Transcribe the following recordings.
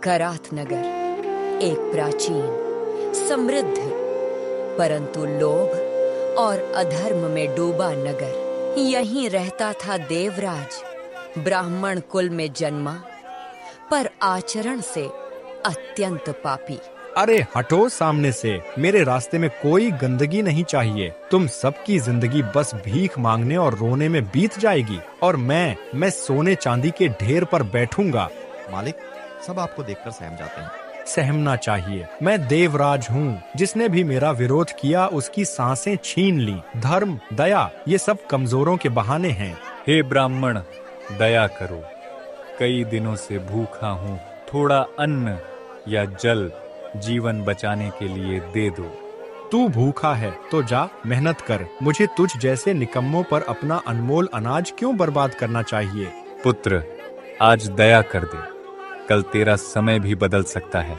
करात नगर एक प्राचीन, समृद्ध परंतु लोभ और अधर्म में डूबा नगर। यहीं रहता था देवराज, ब्राह्मण कुल में जन्मा, पर आचरण से अत्यंत पापी। अरे हटो सामने से, मेरे रास्ते में कोई गंदगी नहीं चाहिए। तुम सबकी जिंदगी बस भीख मांगने और रोने में बीत जाएगी, और मैं सोने चांदी के ढेर पर बैठूंगा। मालिक, सब आपको देखकर सहम जाते हैं। सहमना चाहिए। मैं देवराज हूँ। जिसने भी मेरा विरोध किया उसकी सांसें छीन ली। धर्म, दया, ये सब कमजोरों के बहाने हैं। हे ब्राह्मण, दया करो। कई दिनों से भूखा हूँ, थोड़ा अन्न या जल जीवन बचाने के लिए दे दो। तू भूखा है तो जा मेहनत कर। मुझे तुझ जैसे निकम्मों पर अपना अनमोल अनाज क्यों बर्बाद करना चाहिए? पुत्र, आज दया कर दे, कल तेरा समय भी बदल सकता है,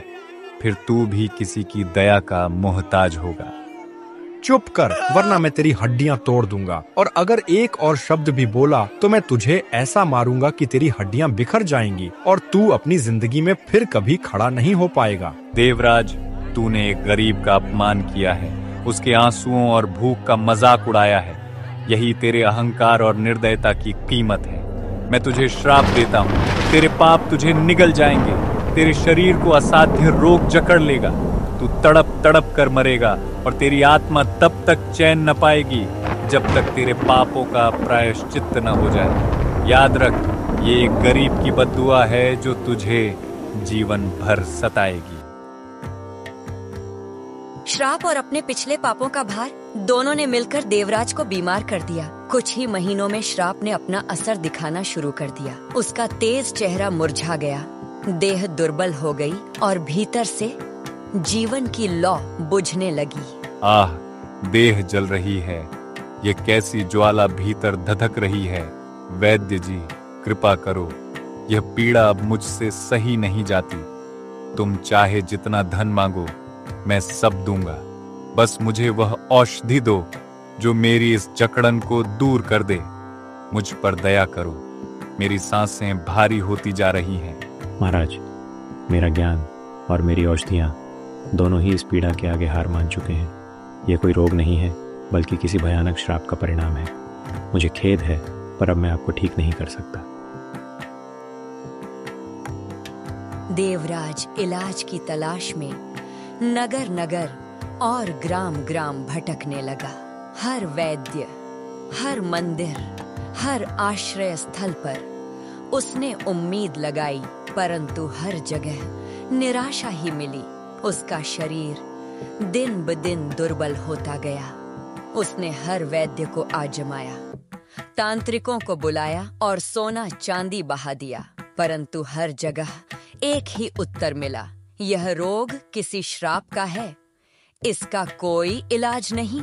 फिर तू भी किसी की दया का मोहताज होगा। चुप कर, वरना मैं तेरी हड्डियां तोड़ दूंगा, और अगर एक और शब्द भी बोला तो मैं तुझे ऐसा मारूंगा कि तेरी हड्डियां बिखर जाएंगी और तू अपनी जिंदगी में फिर कभी खड़ा नहीं हो पाएगा। देवराज, तूने एक गरीब का अपमान किया है, उसके आंसुओं और भूख का मजाक उड़ाया है। यही तेरे अहंकार और निर्दयता की कीमत है। मैं तुझे श्राप देता हूँ, तेरे पाप तुझे निगल जाएंगे, तेरे शरीर को असाध्य रोग जकड़ लेगा, तू तड़प तड़प कर मरेगा, और तेरी आत्मा तब तक चैन न पाएगी जब तक तेरे पापों का प्रायश्चित्त न हो जाए। याद रख, ये एक गरीब की बद्दुआ है जो तुझे जीवन भर सताएगी। श्राप और अपने पिछले पापों का भार दोनों ने मिलकर देवराज को बीमार कर दिया। कुछ ही महीनों में श्राप ने अपना असर दिखाना शुरू कर दिया। उसका तेज चेहरा मुरझा गया, देह दुर्बल हो गई और भीतर से जीवन की लौ बुझने लगी। आह, देह जल रही है, ये कैसी ज्वाला भीतर धधक रही है। वैद्य जी, कृपा करो, यह पीड़ा अब मुझसे सही नहीं जाती। तुम चाहे जितना धन मांगो, मैं सब दूंगा। बस मुझे वह औषधि दो जो मेरी इस जकड़न को दूर कर दे। मुझ पर दया करो, मेरी सांसें भारी होती जा रही हैं। महाराज, मेरा ज्ञान और मेरी औषधियाँ दोनों ही इस पीड़ा के आगे हार मान चुके हैं। यह कोई रोग नहीं है, बल्कि किसी भयानक श्राप का परिणाम है। मुझे खेद है, पर अब मैं आपको ठीक नहीं कर सकता। देवराज इलाज की तलाश में नगर नगर और ग्राम ग्राम भटकने लगा। हर वैद्य, हर मंदिर, हर आश्रय स्थल पर उसने उम्मीद लगाई, परंतु हर जगह निराशा ही मिली। उसका शरीर दिन ब दिन दुर्बल होता गया। उसने हर वैद्य को आजमाया, तांत्रिकों को बुलाया और सोना चांदी बहा दिया, परंतु हर जगह एक ही उत्तर मिला, यह रोग किसी श्राप का है, इसका कोई इलाज नहीं।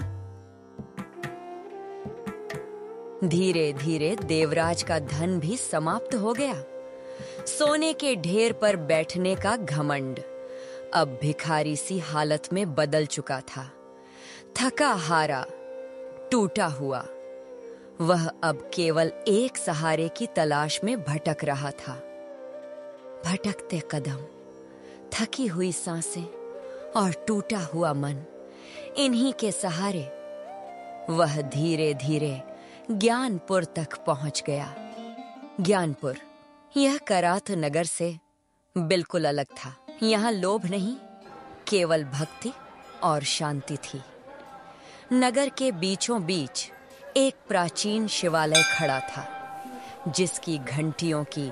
धीरे धीरे देवराज का धन भी समाप्त हो गया। सोने के ढेर पर बैठने का घमंड अब भिखारी सी हालत में बदल चुका था। थका हारा, टूटा हुआ, वह अब केवल एक सहारे की तलाश में भटक रहा था। भटकते कदम, थकी हुई सांसें और टूटा हुआ मन, इन्हीं के सहारे वह धीरे धीरे ज्ञानपुर तक पहुंच गया। ज्ञानपुर यह करात नगर से बिल्कुल अलग था। यहाँ लोभ नहीं, केवल भक्ति और शांति थी। नगर के बीचों बीच एक प्राचीन शिवालय खड़ा था, जिसकी घंटियों की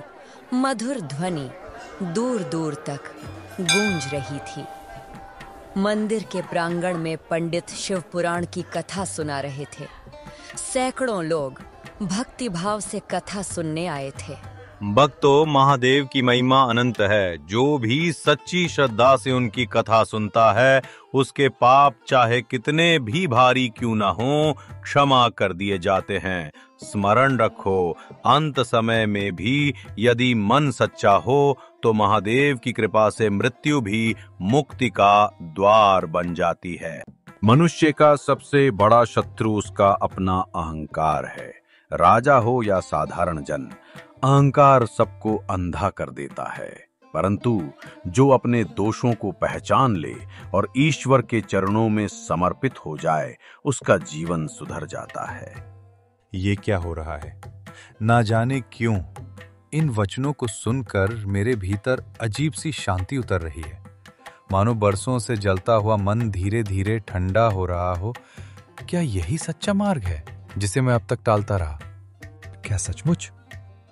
मधुर ध्वनि दूर दूर तक गूंज रही थी। मंदिर के प्रांगण में पंडित शिव पुराण की कथा सुना रहे थे। सैकड़ों लोग भक्तिभाव से कथा सुनने आए थे। भक्तों, महादेव की महिमा अनंत है। जो भी सच्ची श्रद्धा से उनकी कथा सुनता है, उसके पाप चाहे कितने भी भारी क्यों ना हो, क्षमा कर दिए जाते हैं। स्मरण रखो, अंत समय में भी यदि मन सच्चा हो तो महादेव की कृपा से मृत्यु भी मुक्ति का द्वार बन जाती है। मनुष्य का सबसे बड़ा शत्रु उसका अपना अहंकार है। राजा हो या साधारण जन, अहंकार सबको अंधा कर देता है। परंतु जो अपने दोषों को पहचान ले और ईश्वर के चरणों में समर्पित हो जाए, उसका जीवन सुधर जाता है। ये क्या हो रहा है? ना जाने क्यों इन वचनों को सुनकर मेरे भीतर अजीब सी शांति उतर रही है, मानो बरसों से जलता हुआ मन धीरे धीरे ठंडा हो रहा हो। क्या यही सच्चा मार्ग है जिसे मैं अब तक टालता रहा? क्या सचमुच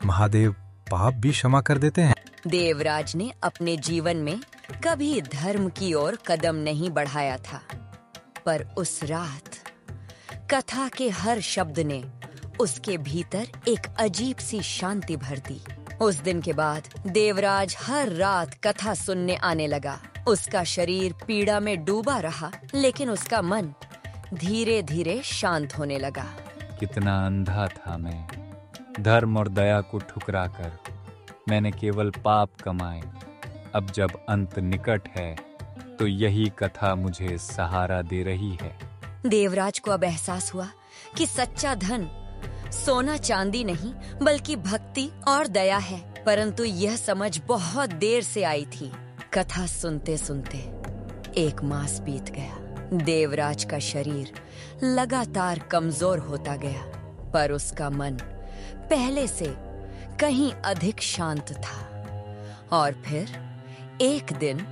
महादेव पाप भी क्षमा कर देते हैं? देवराज ने अपने जीवन में कभी धर्म की ओर कदम नहीं बढ़ाया था, पर उस रात कथा के हर शब्द ने उसके भीतर एक अजीब सी शांति भर दी। उस दिन के बाद देवराज हर रात कथा सुनने आने लगा। उसका शरीर पीड़ा में डूबा रहा, लेकिन उसका मन धीरे धीरे शांत होने लगा। कितना अंधा था मैं। धर्म और दया को ठुकराकर मैंने केवल पाप कमाए। अब जब अंत निकट है तो यही कथा मुझे सहारा दे रही है। देवराज को अब एहसास हुआ कि सच्चा धन सोना चांदी नहीं बल्कि भक्ति और दया है, परंतु यह समझ बहुत देर से आई थी। कथा सुनते सुनते 1 मास बीत गया। देवराज का शरीर लगातार कमजोर होता गया, पर उसका मन पहले से कहीं अधिक शांत था। और फिर एक दिन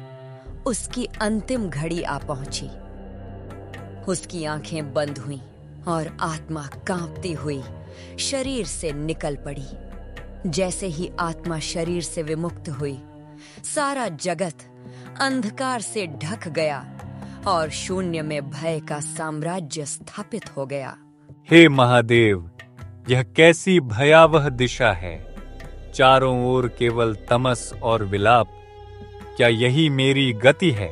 उसकी अंतिम घड़ी आ पहुंची। उसकी आंखें बंद हुईं और आत्मा कांपती हुई शरीर से निकल पड़ी। जैसे ही आत्मा शरीर से विमुक्त हुई, सारा जगत अंधकार से ढक गया और शून्य में भय का साम्राज्य स्थापित हो गया। हे महादेव, यह कैसी भयावह दिशा है। चारों ओर केवल तमस और विलाप। क्या यही मेरी गति है?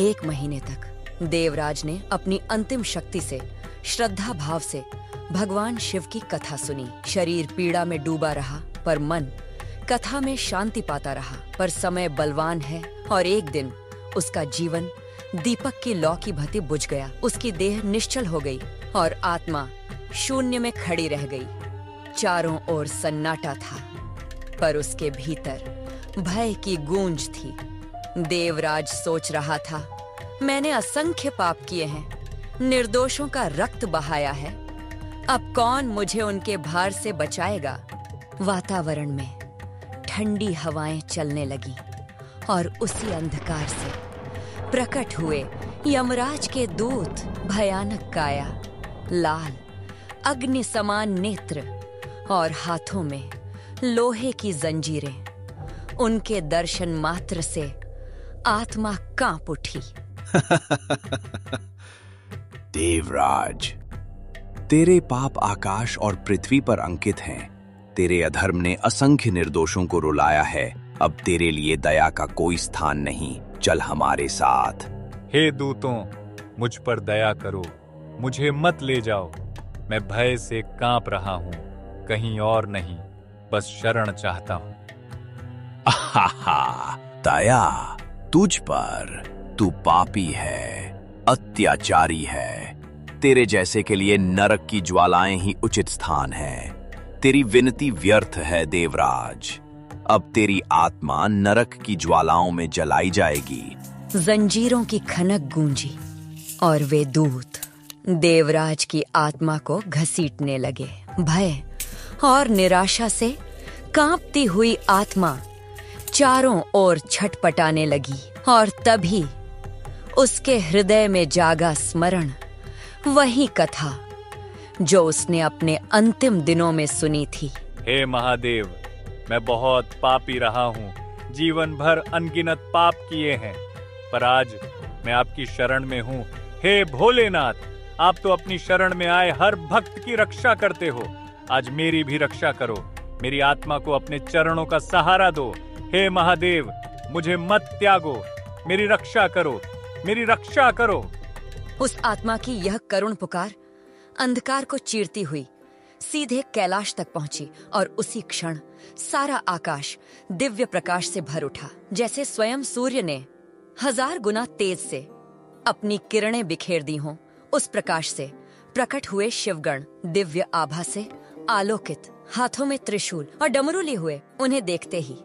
1 महीने तक देवराज ने अपनी अंतिम शक्ति से, श्रद्धा भाव से भगवान शिव की कथा सुनी। शरीर पीड़ा में डूबा रहा, पर मन कथा में शांति पाता रहा। पर समय बलवान है और एक दिन उसका जीवन दीपक की लौ की भांति बुझ गया। उसकी देह निश्चल हो गई और आत्मा शून्य में खड़ी रह गई। चारों ओर सन्नाटा था, पर उसके भीतर भय की गूंज थी। देवराज सोच रहा था, मैंने असंख्य पाप किए हैं, निर्दोषों का रक्त बहाया है, अब कौन मुझे उनके भार से बचाएगा। वातावरण में ठंडी हवाएं चलने लगीं और उसी अंधकार से प्रकट हुए यमराज के दूत। भयानक काया, लाल अग्नि समान नेत्र और हाथों में लोहे की जंजीरें। उनके दर्शन मात्र से आत्मा कांप उठी। देवराज, तेरे पाप आकाश और पृथ्वी पर अंकित हैं। तेरे अधर्म ने असंख्य निर्दोषों को रुलाया है। अब तेरे लिए दया का कोई स्थान नहीं। चल हमारे साथ। हे दूतों, मुझ पर दया करो, मुझे मत ले जाओ। मैं भय से कांप रहा हूँ, कहीं और नहीं, बस शरण चाहता हूँ। आहा, दया तुझ पर? तू पापी है, अत्याचारी है। तेरे जैसे के लिए नरक की ज्वालाएं ही उचित स्थान है। तेरी विनती व्यर्थ है देवराज। अब तेरी आत्मा नरक की ज्वालाओं में जलाई जाएगी। जंजीरों की खनक गूंजी और वे दूत देवराज की आत्मा को घसीटने लगे। भय और निराशा से कांपती हुई आत्मा चारों ओर छटपटाने लगी और तभी उसके हृदय में जागा स्मरण, वही कथा जो उसने अपने अंतिम दिनों में सुनी थी। हे महादेव, मैं बहुत पापी रहा हूँ, जीवन भर अनगिनत पाप किए हैं, पर आज मैं आपकी शरण में हूँ। हे भोलेनाथ, आप तो अपनी शरण में आए हर भक्त की रक्षा करते हो। आज मेरी भी रक्षा करो, मेरी आत्मा को अपने चरणों का सहारा दो। हे महादेव, मुझे मत त्यागो, मेरी रक्षा करो, मेरी रक्षा करो। उस आत्मा की यह करुण पुकार अंधकार को चीरती हुई सीधे कैलाश तक पहुंची और उसी क्षण सारा आकाश दिव्य प्रकाश से भर उठा। जैसे स्वयं सूर्य ने 1000 गुना तेज से अपनी किरणें बिखेर दी हों, उस प्रकाश से प्रकट हुए शिवगण दिव्य आभा से आलोकित, हाथों में त्रिशूल और डमरू लिए हुए। उन्हें देखते ही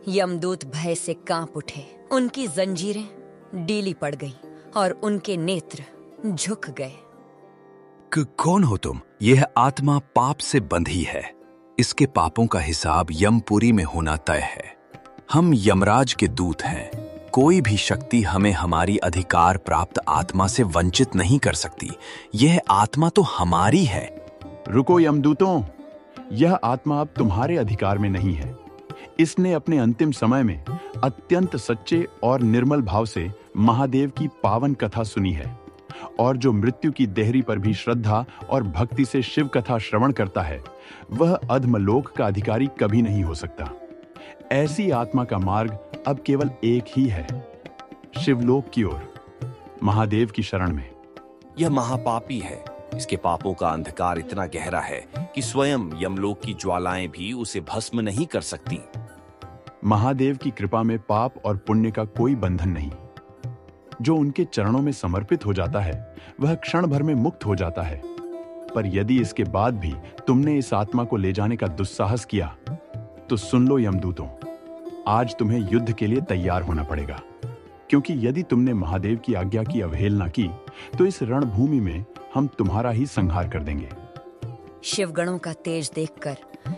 यमदूत भय से कांप उठे। उनकी जंजीरें डीली पड़ गईं और उनके नेत्र झुक गए। कौन हो तुम? यह आत्मा पाप से बंधी है। इसके पापों का हिसाब यमपुरी में होना तय है। हम यमराज के दूत हैं। कोई भी शक्ति हमें हमारी अधिकार प्राप्त आत्मा से वंचित नहीं कर सकती। यह आत्मा तो हमारी है। रुको यमदूतों, यह आत्मा अब तुम्हारे अधिकार में नहीं है। इसने अपने अंतिम समय में अत्यंत सच्चे और निर्मल भाव से महादेव की पावन कथा सुनी है, और जो मृत्यु की देहरी पर भी श्रद्धा और भक्ति से शिव कथा श्रवण करता है, वह अधमलोक का अधिकारी कभी नहीं हो सकता। ऐसी आत्मा का मार्ग अब केवल एक ही है, शिवलोक की ओर, महादेव की शरण में। यह महापापी है। इसके पापों का अंधकार इतना गहरा है कि स्वयं यमलोक की ज्वालाएं भी उसे भस्म नहीं कर सकती। महादेव की कृपा में पाप और पुण्य का कोई बंधन नहीं। जो उनके चरणों में समर्पित हो जाता है, वह क्षण भर में मुक्त हो जाता है। पर यदि इसके बाद भी तुमने इस आत्मा को ले जाने का दुस्साहस किया, तो सुन लो यमदूतों, आज तुम्हें युद्ध के लिए तैयार होना पड़ेगा। क्योंकि यदि तुमने महादेव की आज्ञा की अवहेलना की, तो इस रणभूमि में हम तुम्हारा ही संहार कर देंगे। शिवगणों का तेज देखकर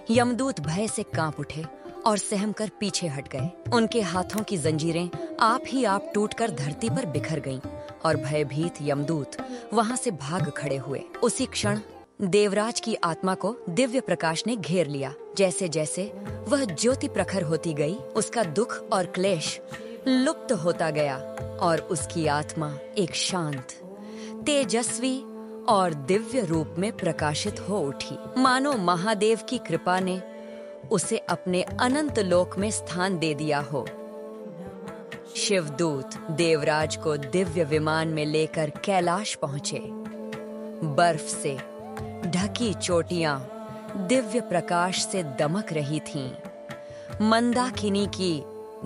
यमदूत भय से कांप उठे और सहमकर पीछे हट गए। उनके हाथों की जंजीरें आप ही आप टूटकर धरती पर बिखर गईं और भयभीत यमदूत वहां से भाग खड़े हुए। उसी क्षण देवराज की आत्मा को दिव्य प्रकाश ने घेर लिया। जैसे जैसे वह ज्योति प्रखर होती गई, उसका दुख और क्लेश लुप्त होता गया और उसकी आत्मा एक शांत, तेजस्वी और दिव्य रूप में प्रकाशित हो उठी। मानो महादेव की कृपा ने उसे अपने अनंत लोक में स्थान दे दिया हो। शिवदूत देवराज को दिव्य विमान में लेकर कैलाश पहुंचे। बर्फ से ढकी चोटियां दिव्य प्रकाश से दमक रही थीं। मंदाकिनी की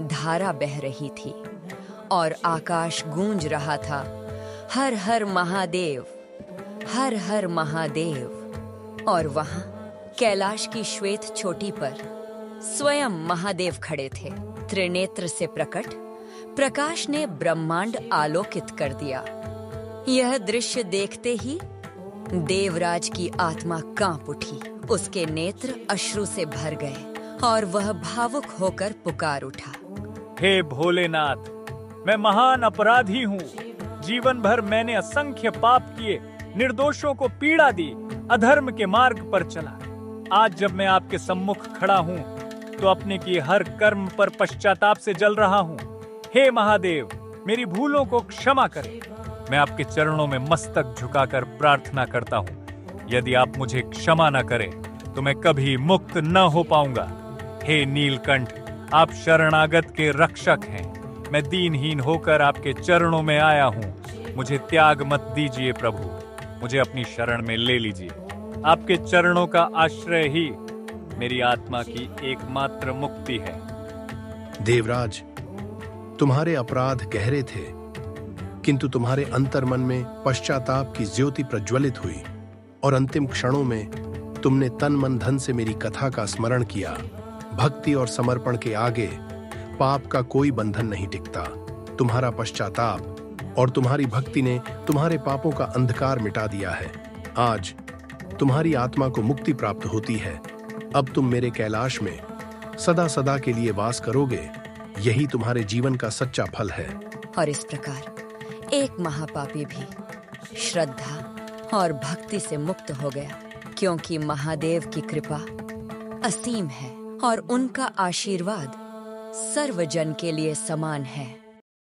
धारा बह रही थी और आकाश गूंज रहा था, हर हर महादेव, हर हर महादेव। और वहां कैलाश की श्वेत चोटी पर स्वयं महादेव खड़े थे। त्रिनेत्र से प्रकट प्रकाश ने ब्रह्मांड आलोकित कर दिया। यह दृश्य देखते ही देवराज की आत्मा कांप उठी। उसके नेत्र अश्रु से भर गए और वह भावुक होकर पुकार उठा, हे भोलेनाथ, मैं महान अपराधी हूँ। जीवन भर मैंने असंख्य पाप किए, निर्दोषों को पीड़ा दी, अधर्म के मार्ग पर चला। आज जब मैं आपके सम्मुख खड़ा हूँ, तो अपने किए हर कर्म पर पश्चाताप से जल रहा हूँ। हे महादेव, मेरी भूलों को क्षमा करें। मैं आपके चरणों में मस्तक झुकाकर प्रार्थना करता हूँ। यदि आप मुझे क्षमा न करें, तो मैं कभी मुक्त न हो पाऊंगा। हे नीलकंठ, आप शरणागत के रक्षक हैं। मैं दीनहीन होकर आपके चरणों में आया हूँ। मुझे त्याग मत दीजिए प्रभु, मुझे अपनी शरण में ले लीजिए। आपके चरणों का आश्रय ही मेरी आत्मा की एकमात्र मुक्ति है। देवराज, तुम्हारे अपराध गहरे थे, किंतु तुम्हारे अंतर्मन में पश्चाताप की ज्योति प्रज्वलित हुई और अंतिम क्षणों में तुमने तन मन धन से मेरी कथा का स्मरण किया। भक्ति और समर्पण के आगे पाप का कोई बंधन नहीं टिकता। तुम्हारा पश्चाताप और तुम्हारी भक्ति ने तुम्हारे पापों का अंधकार मिटा दिया है। आज तुम्हारी आत्मा को मुक्ति प्राप्त होती है। अब तुम मेरे कैलाश में सदा सदा के लिए वास करोगे। यही तुम्हारे जीवन का सच्चा फल है। और इस प्रकार एक महापापी भी श्रद्धा और भक्ति से मुक्त हो गया, क्योंकि महादेव की कृपा असीम है और उनका आशीर्वाद सर्वजन के लिए समान है।